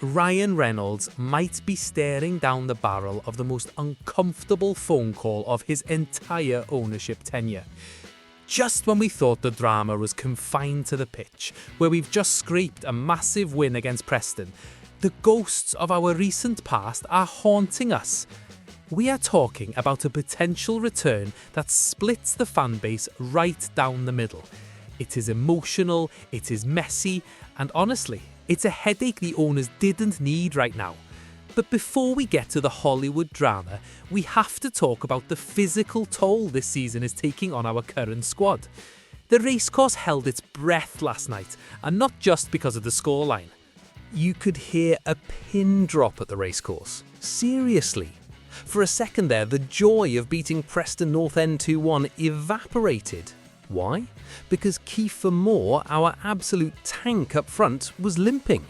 Ryan Reynolds might be staring down the barrel of the most uncomfortable phone call of his entire ownership tenure. Just when we thought the drama was confined to the pitch, where we've just scraped a massive win against Preston, the ghosts of our recent past are haunting us. We are talking about a potential return that splits the fan base right down the middle. It is emotional, it is messy, and honestly, it's a headache the owners didn't need right now. But before we get to the Hollywood drama, we have to talk about the physical toll this season is taking on our current squad. The Racecourse held its breath last night, and not just because of the scoreline. You could hear a pin drop at the Racecourse. Seriously. For a second there, the joy of beating Preston North End 2-1 evaporated. Why? Because Gaffer, our absolute tank up front, was limping.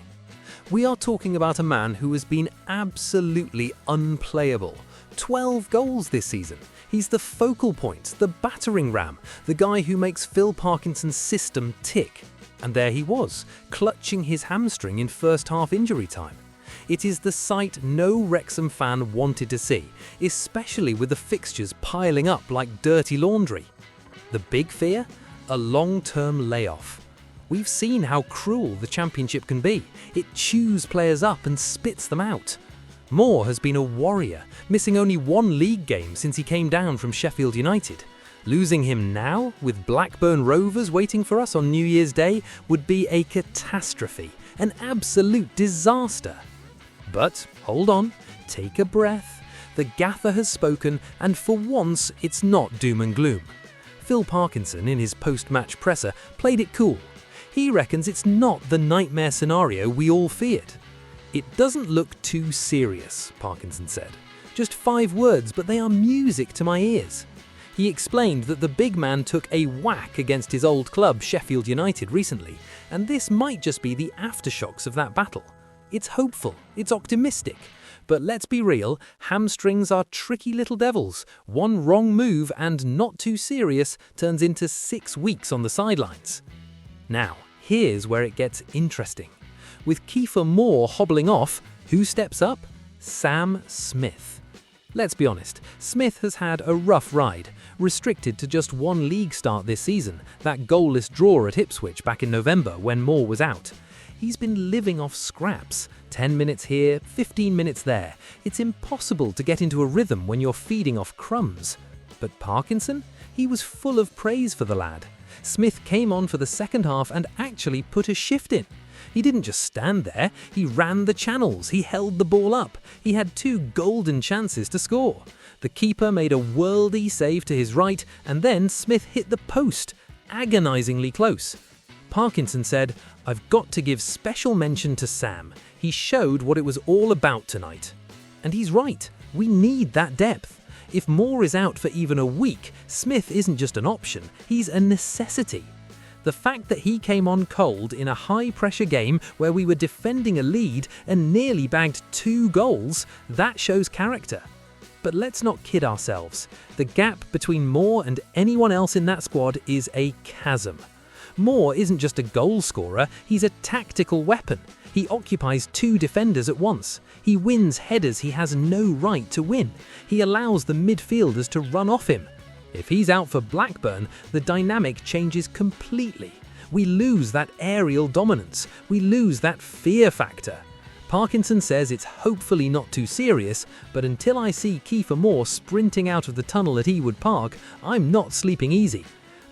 We are talking about a man who has been absolutely unplayable. 12 goals this season. He's the focal point, the battering ram, the guy who makes Phil Parkinson's system tick. And there he was, clutching his hamstring in first half injury time. It is the sight no Wrexham fan wanted to see, especially with the fixtures piling up like dirty laundry. The big fear? A long-term layoff. We've seen how cruel the Championship can be. It chews players up and spits them out. Moore has been a warrior, missing only one league game since he came down from Sheffield United. Losing him now, with Blackburn Rovers waiting for us on New Year's Day, would be a catastrophe, an absolute disaster. But hold on, take a breath. The Gaffer has spoken, and for once it's not doom and gloom. Phil Parkinson, in his post-match presser, played it cool. He reckons it's not the nightmare scenario we all feared. It doesn't look too serious, Parkinson said. Just 5 words, but they are music to my ears. He explained that the big man took a whack against his old club, Sheffield United, recently, and this might just be the aftershocks of that battle. It's hopeful, it's optimistic. But let's be real, hamstrings are tricky little devils. One wrong move and not too serious turns into 6 weeks on the sidelines. Now, here's where it gets interesting. With Gaffer hobbling off, who steps up? Sam Smith. Let's be honest, Smith has had a rough ride, restricted to just 1 league start this season, that goalless draw at Ipswich back in November when Moore was out. He's been living off scraps, 10 minutes here, 15 minutes there. It's impossible to get into a rhythm when you're feeding off crumbs. But Parkinson? He was full of praise for the lad. Smith came on for the second half and actually put a shift in. He didn't just stand there, he ran the channels, he held the ball up. He had 2 golden chances to score. The keeper made a worldy save to his right, and then Smith hit the post, agonisingly close. Parkinson said, "I've got to give special mention to Sam. He showed what it was all about tonight." And he's right, we need that depth. If Moore is out for even a week, Smith isn't just an option, he's a necessity. The fact that he came on cold in a high-pressure game where we were defending a lead and nearly bagged 2 goals, that shows character. But let's not kid ourselves. The gap between Moore and anyone else in that squad is a chasm. Moore isn't just a goal scorer, he's a tactical weapon. He occupies 2 defenders at once. He wins headers he has no right to win. He allows the midfielders to run off him. If he's out for Blackburn, the dynamic changes completely. We lose that aerial dominance. We lose that fear factor. Parkinson says it's hopefully not too serious, but until I see Gaffer sprinting out of the tunnel at Ewood Park, I'm not sleeping easy.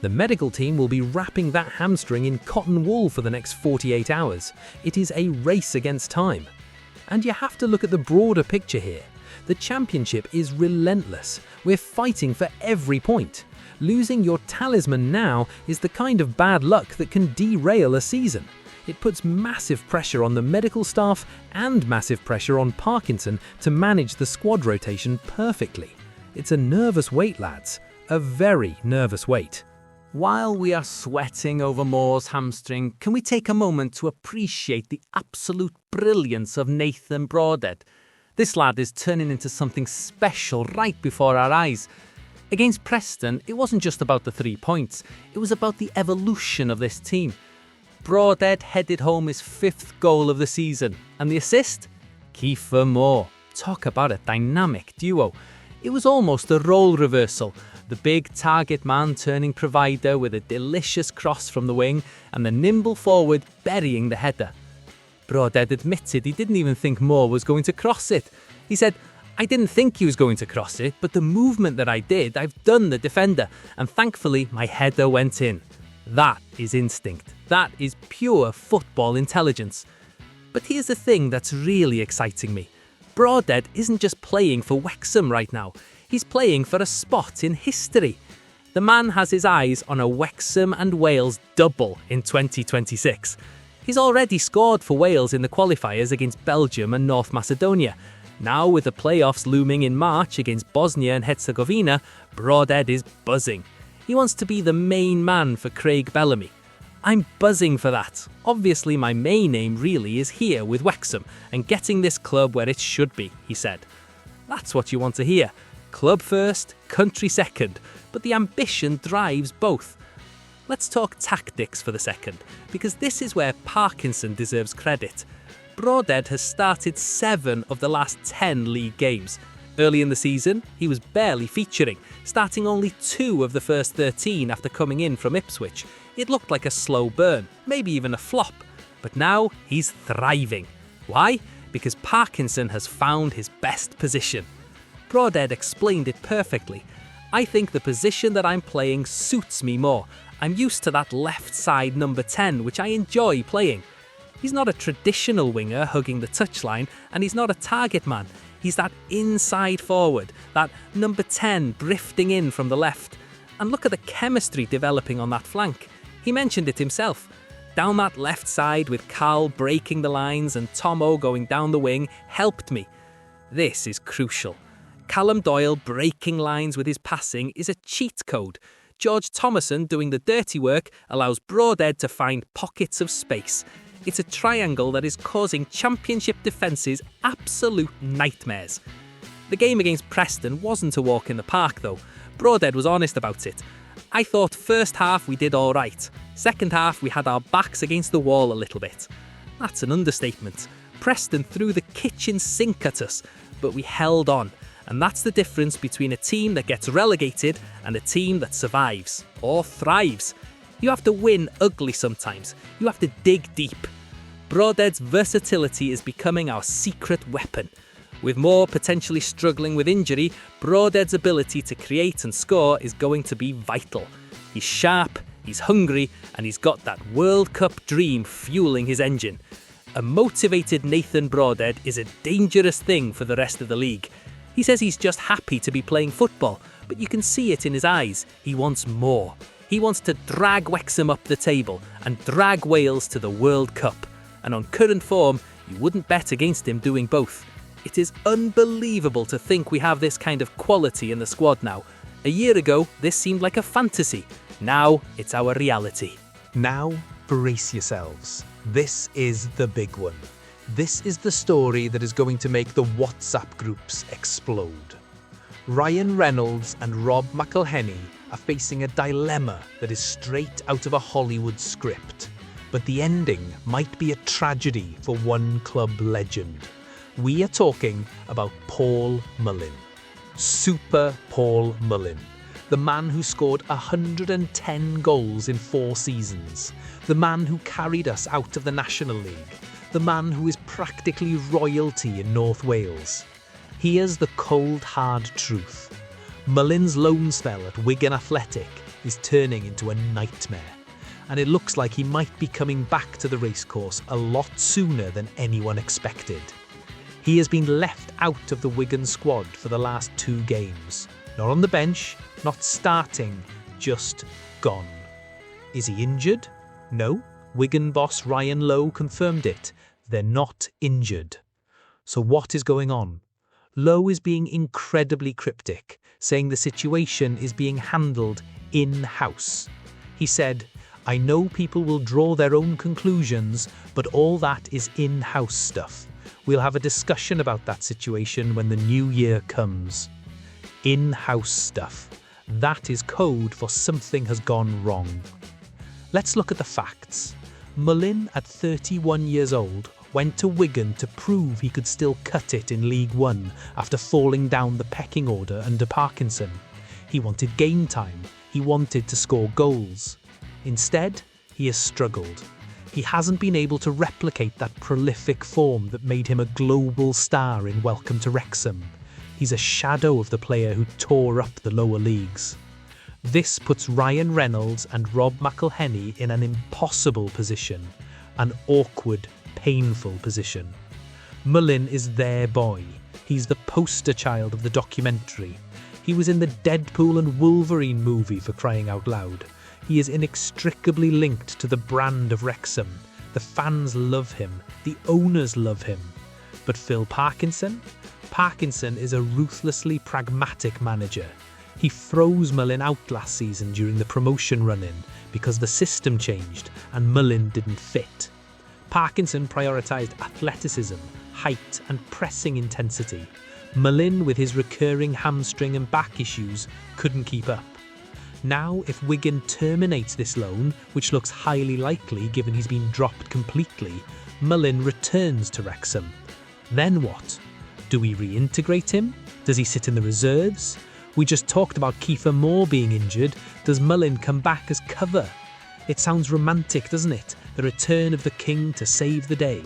The medical team will be wrapping that hamstring in cotton wool for the next 48 hours. It is a race against time. And you have to look at the broader picture here. The Championship is relentless. We're fighting for every point. Losing your talisman now is the kind of bad luck that can derail a season. It puts massive pressure on the medical staff and massive pressure on Parkinson to manage the squad rotation perfectly. It's a nervous wait, lads. A very nervous wait. While we are sweating over Moore's hamstring, can we take a moment to appreciate the absolute brilliance of Nathan Broadhead? This lad is turning into something special right before our eyes. Against Preston, it wasn't just about the 3 points, it was about the evolution of this team. Broadhead headed home his 5th goal of the season, and the assist? Kiefer Moore. Talk about a dynamic duo. It was almost a role reversal. The big target man turning provider with a delicious cross from the wing, and the nimble forward burying the header. Broadhead admitted he didn't even think Moore was going to cross it. He said, "I didn't think he was going to cross it, but the movement that I did, I've done the defender, and thankfully my header went in." That is instinct. That is pure football intelligence. But here's the thing that's really exciting me. Broadhead isn't just playing for Wrexham right now. He's playing for a spot in history. The man has his eyes on a Wrexham and Wales double in 2026. He's already scored for Wales in the qualifiers against Belgium and North Macedonia. Now, with the playoffs looming in March against Bosnia and Herzegovina, Broadhead is buzzing. He wants to be the main man for Craig Bellamy. I'm buzzing for that. Obviously, my main aim really is here with Wrexham and getting this club where it should be, he said. That's what you want to hear. Club first, country second, but the ambition drives both. Let's talk tactics for the second, because this is where Parkinson deserves credit. Broadhead has started 7 of the last 10 league games. Early in the season, he was barely featuring, starting only 2 of the first 13 after coming in from Ipswich. It looked like a slow burn, maybe even a flop. But now he's thriving. Why? Because Parkinson has found his best position. Broadhead explained it perfectly. "I think the position that I'm playing suits me more. I'm used to that left side number 10, which I enjoy playing." He's not a traditional winger hugging the touchline, and he's not a target man. He's that inside forward, that number 10 drifting in from the left. And look at the chemistry developing on that flank. He mentioned it himself. Down that left side with Carl breaking the lines and Tomo going down the wing helped me. This is crucial. Callum Doyle breaking lines with his passing is a cheat code. George Thomason doing the dirty work allows Broadhead to find pockets of space. It's a triangle that is causing championship defences absolute nightmares. The game against Preston wasn't a walk in the park though. Broadhead was honest about it. "I thought first half we did alright. Second half we had our backs against the wall a little bit." That's an understatement. Preston threw the kitchen sink at us, but we held on. And that's the difference between a team that gets relegated and a team that survives, or thrives. You have to win ugly sometimes. You have to dig deep. Broadhead's versatility is becoming our secret weapon. With Moore potentially struggling with injury, Broadhead's ability to create and score is going to be vital. He's sharp, he's hungry, and he's got that World Cup dream fueling his engine. A motivated Nathan Broadhead is a dangerous thing for the rest of the league. He says he's just happy to be playing football, but you can see it in his eyes. He wants more. He wants to drag Wrexham up the table and drag Wales to the World Cup. And on current form, you wouldn't bet against him doing both. It is unbelievable to think we have this kind of quality in the squad now. A year ago, this seemed like a fantasy. Now, it's our reality. Now, brace yourselves. This is the big one. This is the story that is going to make the WhatsApp groups explode. Ryan Reynolds and Rob McElhenney are facing a dilemma that is straight out of a Hollywood script. But the ending might be a tragedy for one club legend. We are talking about Paul Mullin. Super Paul Mullin. The man who scored 110 goals in 4 seasons. The man who carried us out of the National League. The man who is practically royalty in North Wales. Here's the cold, hard truth. Mullin's loan spell at Wigan Athletic is turning into a nightmare. And it looks like he might be coming back to the Racecourse a lot sooner than anyone expected. He has been left out of the Wigan squad for the last 2 games. Not on the bench, not starting, just gone. Is he injured? No. Wigan boss Ryan Lowe confirmed it. They're not injured. So what is going on? Lowe is being incredibly cryptic, saying the situation is being handled in-house. He said, "I know people will draw their own conclusions, but all that is in-house stuff. We'll have a discussion about that situation when the new year comes." In-house stuff. That is code for something has gone wrong. Let's look at the facts. Mullin, at 31 years old, went to Wigan to prove he could still cut it in League One after falling down the pecking order under Parkinson. He wanted game time. He wanted to score goals. Instead, he has struggled. He hasn't been able to replicate that prolific form that made him a global star in Welcome to Wrexham. He's a shadow of the player who tore up the lower leagues. This puts Ryan Reynolds and Rob McElhenney in an impossible position, an awkward, painful position. Mullin is their boy. He's the poster child of the documentary. He was in the Deadpool and Wolverine movie, for crying out loud. He is inextricably linked to the brand of Wrexham. The fans love him. The owners love him. But Phil Parkinson? Parkinson is a ruthlessly pragmatic manager. He froze Mullin out last season during the promotion run-in because the system changed and Mullin didn't fit. Parkinson prioritised athleticism, height and pressing intensity. Mullin, with his recurring hamstring and back issues, couldn't keep up. Now, if Wigan terminates this loan, which looks highly likely given he's been dropped completely, Mullin returns to Wrexham. Then what? Do we reintegrate him? Does he sit in the reserves? We just talked about Kiefer Moore being injured. Does Mullin come back as cover? It sounds romantic, doesn't it? The return of the king to save the day.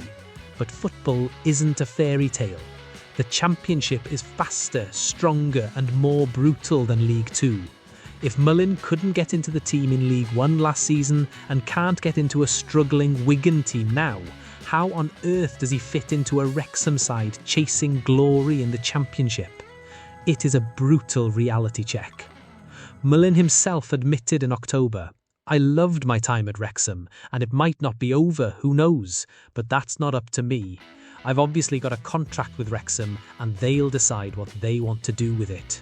But football isn't a fairy tale. The Championship is faster, stronger and more brutal than League Two. If Mullin couldn't get into the team in League One last season and can't get into a struggling Wigan team now, how on earth does he fit into a Wrexham side chasing glory in the Championship? It is a brutal reality check. Mullin himself admitted in October, "I loved my time at Wrexham, and it might not be over, who knows, but that's not up to me. I've obviously got a contract with Wrexham, and they'll decide what they want to do with it."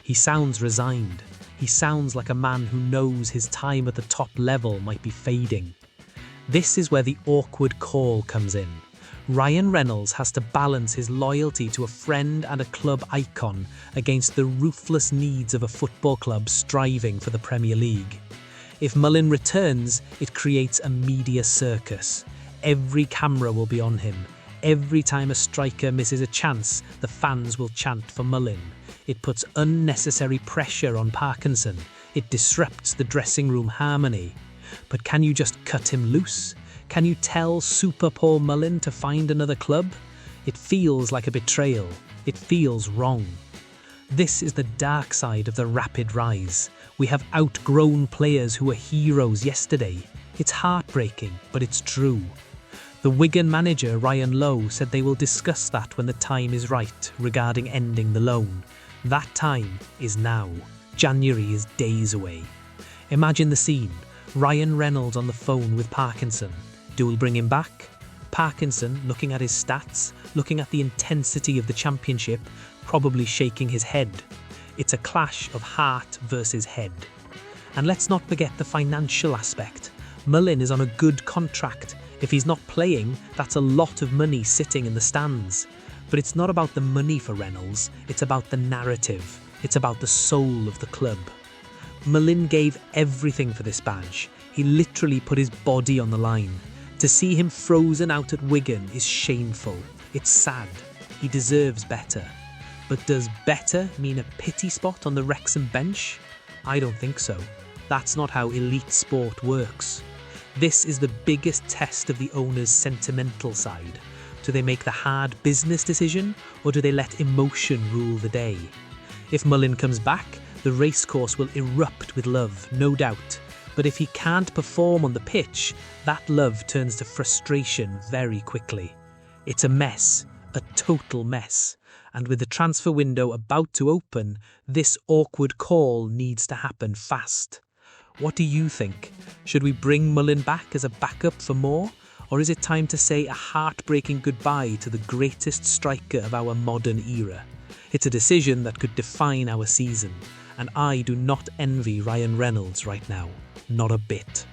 He sounds resigned. He sounds like a man who knows his time at the top level might be fading. This is where the awkward call comes in. Ryan Reynolds has to balance his loyalty to a friend and a club icon against the ruthless needs of a football club striving for the Premier League. If Mullin returns, it creates a media circus. Every camera will be on him. Every time a striker misses a chance, the fans will chant for Mullin. It puts unnecessary pressure on Parkinson. It disrupts the dressing room harmony. But can you just cut him loose? Can you tell Super Paul Mullin to find another club? It feels like a betrayal. It feels wrong. This is the dark side of the rapid rise. We have outgrown players who were heroes yesterday. It's heartbreaking, but it's true. The Wigan manager, Ryan Lowe, said they will discuss that when the time is right regarding ending the loan. That time is now. January is days away. Imagine the scene. Ryan Reynolds on the phone with Parkinson. Do we bring him back? Parkinson, looking at his stats, looking at the intensity of the Championship, probably shaking his head. It's a clash of heart versus head. And let's not forget the financial aspect. Mullin is on a good contract. If he's not playing, that's a lot of money sitting in the stands. But it's not about the money for Reynolds, it's about the narrative. It's about the soul of the club. Mullin gave everything for this badge. He literally put his body on the line. To see him frozen out at Wigan is shameful. It's sad. He deserves better. But does better mean a pity spot on the Wrexham bench? I don't think so. That's not how elite sport works. This is the biggest test of the owner's sentimental side. Do they make the hard business decision, or do they let emotion rule the day? If Mullin comes back, the Racecourse will erupt with love, no doubt. But if he can't perform on the pitch, that love turns to frustration very quickly. It's a mess, a total mess. And with the transfer window about to open, this awkward call needs to happen fast. What do you think? Should we bring Mullin back as a backup for Moore? Or is it time to say a heartbreaking goodbye to the greatest striker of our modern era? It's a decision that could define our season, and I do not envy Ryan Reynolds right now. Not a bit.